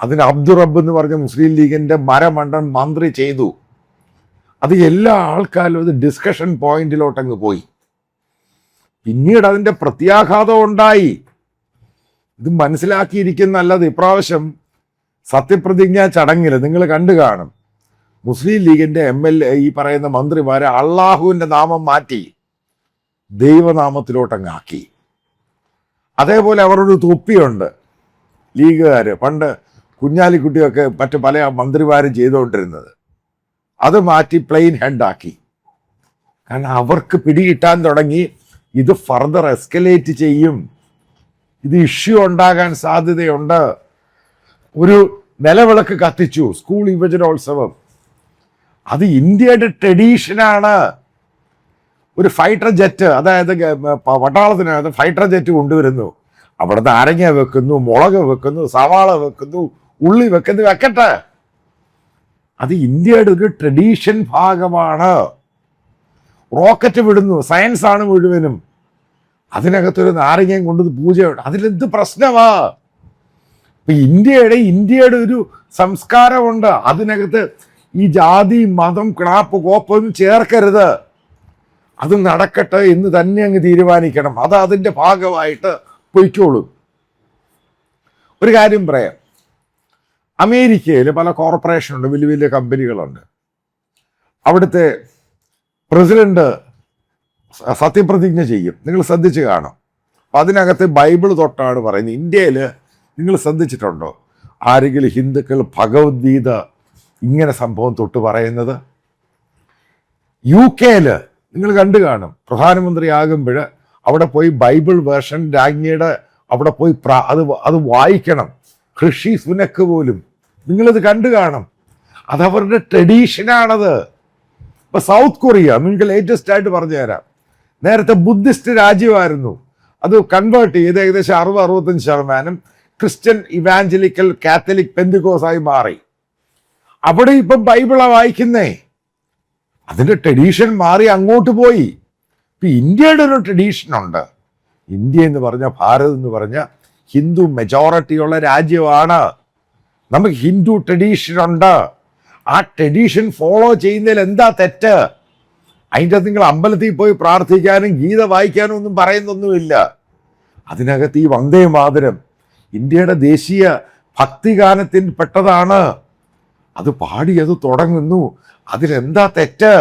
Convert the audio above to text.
അതിന് അബ്ദുറബ്ബ് എന്ന് പറഞ്ഞ മുസ്ലിം ലീഗിൻ്റെ മരമണ്ടൻ മന്ത്രി ചെയ്തു. അത് എല്ലാ ആൾക്കാരും അത് ഡിസ്കഷൻ പോയിന്റിലോട്ടങ്ങ് പോയി. പിന്നീട് അതിൻ്റെ പ്രത്യാഘാതം ഉണ്ടായി. ഇത് മനസ്സിലാക്കിയിരിക്കുന്നല്ലത്. ഇപ്രാവശ്യം സത്യപ്രതിജ്ഞാ ചടങ്ങിൽ നിങ്ങൾ കണ്ടു കാണും, മുസ്ലിം ലീഗിൻ്റെ MLA ഈ പറയുന്ന മന്ത്രിമാരെ അള്ളാഹുവിൻ്റെ നാമം മാറ്റി ദൈവനാമത്തിലോട്ടങ്ങാക്കി. അതേപോലെ അവരൊരു തൊപ്പിയുണ്ട് ലീഗുകാർ, പണ്ട് കുഞ്ഞാലിക്കുട്ടിയൊക്കെ മറ്റു പല മന്ത്രിമാരും ചെയ്തുകൊണ്ടിരുന്നത്, അത് മാറ്റി പ്ലെയിൻ ഹെഡാക്കി. കാരണം അവർക്ക് പിടികിട്ടാൻ തുടങ്ങി ഇത് ഫർദർ എസ്കലേറ്റ് ചെയ്യും, ഇത് ഇഷ്യൂ ഉണ്ടാകാൻ സാധ്യതയുണ്ട്. ഒരു നിലവിളക്ക് കത്തിച്ചു സ്കൂൾ യുവജനോത്സവം, അത് ഇന്ത്യയുടെ ട്രഡീഷനാണ്. ഒരു ഫൈറ്റർ ജെറ്റ്, അതായത് പട്ടാളത്തിനകത്ത് ഫൈറ്റർ ജെറ്റ് കൊണ്ടുവരുന്നു, അവിടെ നാരങ്ങ വെക്കുന്നു, മുളക് വെക്കുന്നു, സവാള വെക്കുന്നു, ഉള്ളി വെക്കുന്നു, വെക്കട്ടെ. അത് ഇന്ത്യയുടെ ഒരു ട്രഡീഷൻ ഭാഗമാണ്. റോക്കറ്റ് വിടുന്നു, സയൻസാണ് മുഴുവനും, അതിനകത്തൊരു നാരങ്ങയും കൊണ്ട് പൂജയുണ്ട്, അതിലെന്ത് പ്രശ്നമാ? ഇപ്പൊ ഇന്ത്യയുടെ ഒരു സംസ്കാരമുണ്ട്, അതിനകത്ത് ഈ ജാതി മതം ക്ലാപ്പ് കോപ്പൊന്നും ചേർക്കരുത്. അത് നടക്കട്ടെ എന്ന് തന്നെ അങ്ങ് തീരുമാനിക്കണം, അത് അതിൻ്റെ ഭാഗമായിട്ട് പൊയ്ക്കോളും. ഒരു കാര്യം പറയാം, അമേരിക്കയിൽ പല കോർപ്പറേഷനുണ്ട്, വലിയ വലിയ കമ്പനികളുണ്ട്. അവിടുത്തെ പ്രസിഡന്റ് സത്യപ്രതിജ്ഞ ചെയ്യും, നിങ്ങൾ ശ്രദ്ധിച്ച് കാണും. അപ്പം അതിനകത്ത് ബൈബിൾ തൊട്ടാണ് പറയുന്നത്. ഇന്ത്യയിൽ നിങ്ങൾ ശ്രദ്ധിച്ചിട്ടുണ്ടോ ആരെങ്കിലും ഹിന്ദുക്കൾ ഭഗവത്ഗീത ഇങ്ങനെ സംഭവം തൊട്ട് പറയുന്നത്? UK നിങ്ങൾ കണ്ടു കാണും, പ്രധാനമന്ത്രിയാകുമ്പോൾ അവിടെ പോയി ബൈബിൾ വേർഷൻ രാജ്ഞിയുടെ അവിടെ പോയി അത് വായിക്കണം. ഋഷി സുനക്ക് പോലും നിങ്ങളിത് കണ്ടു കാണും, അതവരുടെ ട്രഡീഷനാണത്. ഇപ്പൊ സൗത്ത് കൊറിയ നിങ്ങൾക്ക് ലേറ്റസ്റ്റ് ആയിട്ട് പറഞ്ഞു തരാം. നേരത്തെ ബുദ്ധിസ്റ്റ് രാജ്യമായിരുന്നു, അത് കൺവേർട്ട് ചെയ്ത് ഏകദേശം 60-65% ക്രിസ്ത്യൻ ഇവാഞ്ചലിക്കൽ കാത്തലിക് പെന്തിക്കോസായി മാറി. അവിടെ ഇപ്പം ബൈബിളാണ് വായിക്കുന്നേ. അതിൻ്റെ ട്രഡീഷൻ മാറി അങ്ങോട്ട് പോയി. ഇപ്പം ഇന്ത്യയുടെ ഒരു ട്രഡീഷനുണ്ട്. ഇന്ത്യ എന്ന് പറഞ്ഞ, ഭാരത് എന്ന് പറഞ്ഞ ഹിന്ദു മെജോറിറ്റിയുള്ള രാജ്യമാണ്. നമുക്ക് ഹിന്ദു ട്രഡീഷനുണ്ട്. ആ ട്രഡീഷൻ ഫോളോ ചെയ്യുന്നതിൽ എന്താ തെറ്റ്? അതിൻ്റെ നിങ്ങൾ അമ്പലത്തിൽ പോയി പ്രാർത്ഥിക്കാനും ഗീത വായിക്കാനും ഒന്നും പറയുന്നൊന്നുമില്ല. അതിനകത്ത് ഈ വന്ദേ മാതരം ഇന്ത്യയുടെ ദേശീയ ഭക്തിഗാനത്തിൽ പെട്ടതാണ്. അത് പാടി അത് തുടങ്ങുന്നു, അതിലെന്താ തെറ്റ്?